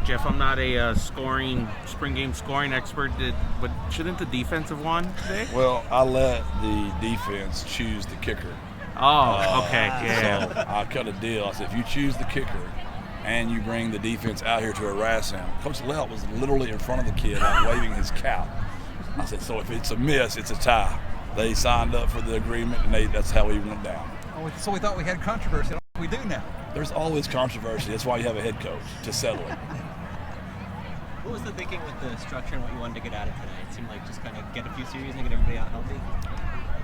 Jeff, I'm not a spring game scoring expert, but shouldn't the defense have won today? Well, I let the defense choose the kicker. Oh, okay, yeah. So I cut a deal. I said, if you choose the kicker and you bring the defense out here to harass him, Coach Lelt was literally in front of the kid, like waving his cap. I said, so if it's a miss, it's a tie. They signed up for the agreement, and that's how we went down. Oh, so we thought we had controversy. We do now. There's always controversy. That's why you have a head coach, to settle it. What was the thinking with the structure and what you wanted to get out of tonight? It seemed like just kind of get a few series and get everybody out healthy?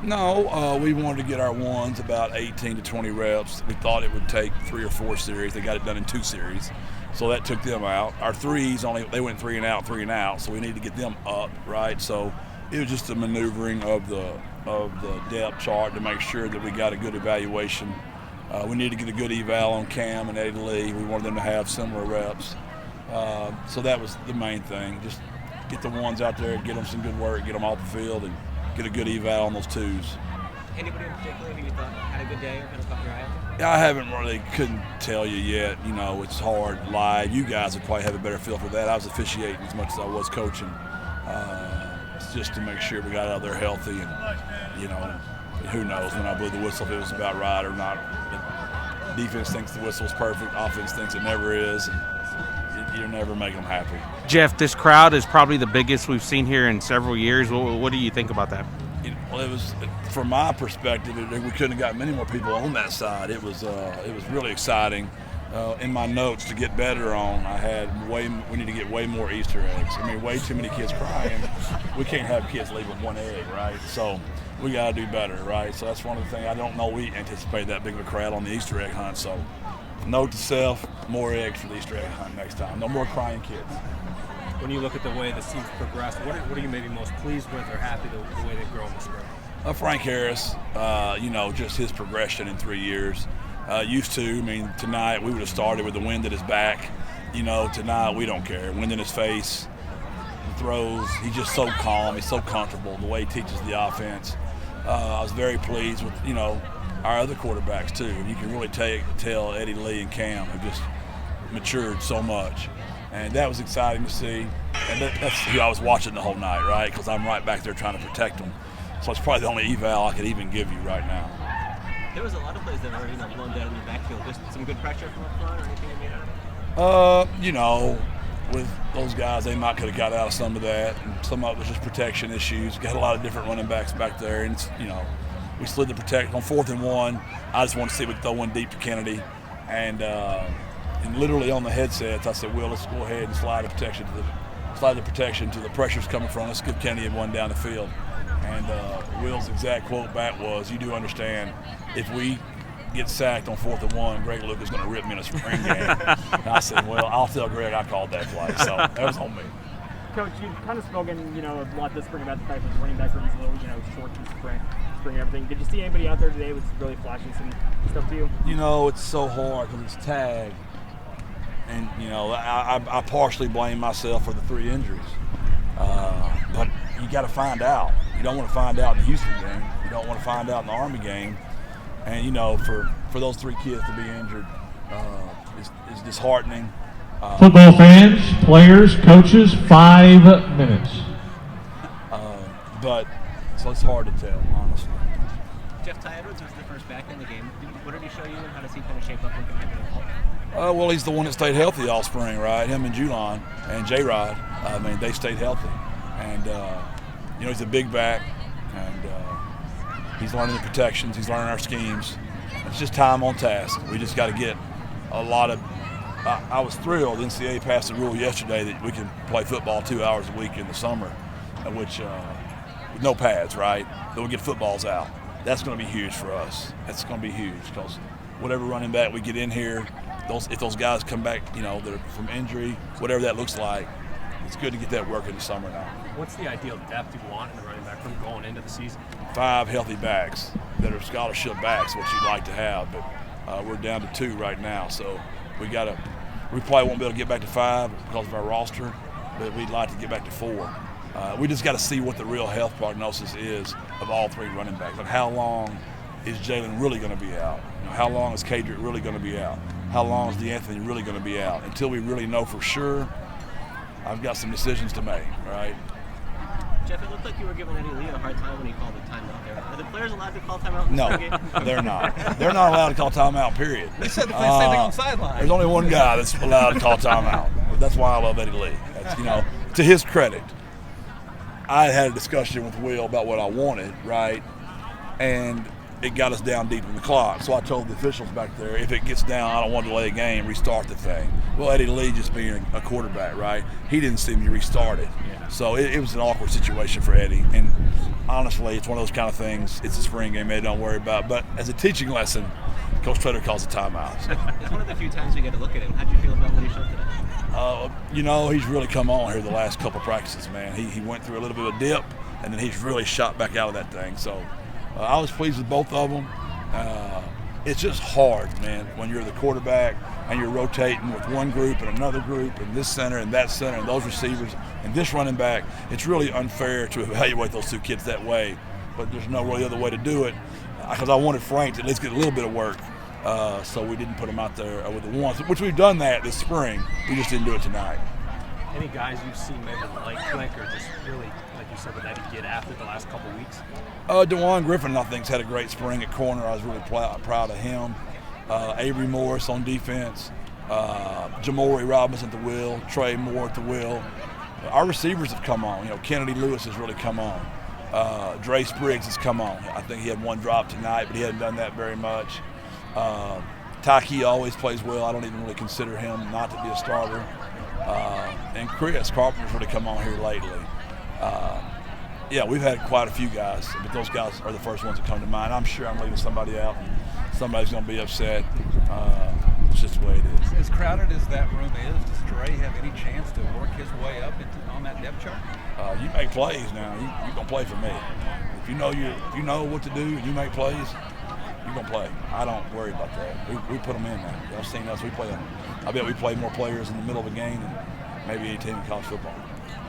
No, we wanted to get our ones about 18 to 20 reps. We thought it would take 3 or 4 series. They got it done in 2 series, so that took them out. Our threes, they went 3 and out, so we needed to get them up, right? So it was just a maneuvering of the depth chart to make sure that we got a good evaluation. We needed to get a good eval on Cam and Eddie Lee. We wanted them to have similar reps. So that was the main thing. Just get the ones out there, get them some good work, get them off the field, and get a good eval on those 2s. Anybody in particular who you thought had a good day or kind of caught your eye? I haven't really, couldn't tell you yet. You know, it's hard live. You guys would probably have a better feel for that. I was officiating as much as I was coaching. It's just to make sure we got out there healthy, and, you know, who knows when I blew the whistle if it was about right or not. The defense thinks the whistle's perfect. Offense thinks it never is. You're never making them happy. Jeff, this crowd is probably the biggest we've seen here in several years. What do you think about that? Well, it was, from my perspective, we couldn't have got many more people on that side. It was really exciting. In my notes to get better on, I had we need to get way more Easter eggs. I mean, way too many kids crying. We can't have kids leave with 1 egg, right? So we got to do better, right? So that's one of the things. I don't know we anticipate that big of a crowd on the Easter egg hunt. So note to self, more eggs for the Easter egg hunt next time. No more crying kids. When you look at the way the season's progressed, what are you maybe most pleased with or happy the way they've grown this spring? Frank Harris, just his progression in 3 years. Tonight we would have started with the wind at his back. Tonight we don't care. Wind in his face, the throws. He's just so calm. He's so comfortable. The way he teaches the offense. I was very pleased with, our other quarterbacks too. And you can really tell Eddie Lee and Cam have just matured so much. And that was exciting to see. And that's who I was watching the whole night, right? Because I'm right back there trying to protect them. So it's probably the only eval I could even give you right now. There was a lot of plays that were blown down in the backfield. Just some good pressure from up front or anything you made out of it? With those guys, they might could have got out of some of that. And some of it was just protection issues. Got a lot of different running backs back there. And, we slid the protection. On 4th and 1, I just wanted to see if we could throw one deep to Kennedy. And literally on the headsets, I said, Will, let's go ahead and slide the protection to the pressure's coming from. Let's give Kennedy one down the field. And Will's exact quote back was, you do understand, if we get sacked on 4th and 1, Greg Luke is going to rip me in a spring game. And I said, well, I'll tell Greg I called that play. So that was on me. Coach, you've kind of spoken, a lot this spring about the fact that the running back room is a little, short in spring and everything. Did you see anybody out there today was really flashing some stuff to you? It's so hard because it's tag. And, I partially blame myself for the 3 injuries. But you got to find out. You don't want to find out in the Houston game. You don't want to find out in the Army game. And, for those 3 kids to be injured is disheartening. Football fans, players, coaches, 5 minutes. So it's hard to tell, honestly. Jeff Ty Edwards was the first back in the game. What did he show you, and how does he kind of shape up when compared to the ball? Well, he's the one that stayed healthy all spring, right? Him and Julon and J-Rod, they stayed healthy. And, he's a big back, and he's learning the protections. He's learning our schemes. It's just time on task. We just got to get a lot of I was thrilled NCAA passed a rule yesterday that we can play football 2 hours a week in the summer, which with no pads, right? That we'll get footballs out. That's going to be huge for us. That's going to be huge because whatever running back we get in here, if those guys come back, that are from injury, whatever that looks like, it's good to get that work in the summer now. What's the ideal depth you want in the running back room going into the season? 5 healthy backs that are scholarship backs, which you'd like to have, but we're down to 2 right now, so we probably won't be able to get back to 5 because of our roster, but we'd like to get back to 4. We just got to see what the real health prognosis is of all 3 running backs. Like, how long is Jalen really going to be out? How long is Kadrick really going to be out? how long is DeAnthony really going to be out. Until we really know for sure, I've got some decisions to make, right? Jeff, it looked like you were giving Eddie Lee a hard time when he called the timeout there. Are the players allowed to call timeout in the spring game? No, they're not. They're not allowed to call timeout, period. They said the same thing on the sideline. There's only one guy that's allowed to call timeout. That's why I love Eddie Lee. That's, to his credit, I had a discussion with Will about what I wanted, right? And it got us down deep in the clock. So I told the officials back there, if it gets down, I don't want to delay a game, restart the thing. Well, Eddie Lee, just being a quarterback, right? He didn't see me restart it. So it was an awkward situation for Eddie. And honestly, it's one of those kind of things. It's a spring game, Eddie, don't worry about it. But as a teaching lesson, Coach Traylor calls a timeout. So. It's one of the few times we get to look at him. How'd you feel about what he showed today? He's really come on here the last couple practices, man. He went through a little bit of a dip, and then he's really shot back out of that thing. So I was pleased with both of them. It's just hard, man, when you're the quarterback and you're rotating with one group and another group and this center and that center and those receivers and this running back. It's really unfair to evaluate those two kids that way, but there's no really other way to do it because I wanted Frank to at least get a little bit of work. So we didn't put him out there with the ones, which we've done that this spring. We just didn't do it tonight. Any guys you've seen maybe like click or just really, like you said, with Eddie get after the last couple of weeks? DeJuan Griffin, I think, has had a great spring at corner. I was really proud of him. Avery Morris on defense. Jamori Robinson at the wheel. Trey Moore at the wheel. Our receivers have come on. Kennedy Lewis has really come on. Dre Spriggs has come on. I think he had one drop tonight, but he hadn't done that very much. Taki always plays well. I don't even really consider him not to be a starter. And Chris Carpenter's really come on here lately. We've had quite a few guys, but those guys are the first ones that come to mind. I'm sure I'm leaving somebody out. Somebody's going to be upset. It's just the way it is. As crowded as that room is, does Dre have any chance to work his way up on that depth chart? You make plays now. You're going to play for me. If you know what to do and you make plays, you're going to play. I don't worry about that. We put them in now. Y'all seen us. I bet we play more players in the middle of a game than maybe any team in college football.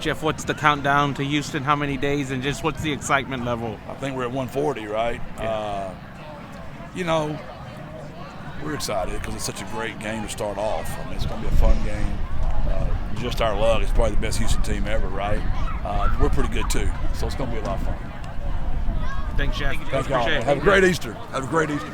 Jeff, what's the countdown to Houston? How many days? And just what's the excitement level? I think we're at 140, right? Yeah. We're excited because it's such a great game to start off. I mean, it's going to be a fun game. Just our luck, it's probably the best Houston team ever, right? We're pretty good too, so it's going to be a lot of fun. Thanks, Jeff. Thank y'all. Appreciate it. Have a great Easter. Have a great Easter.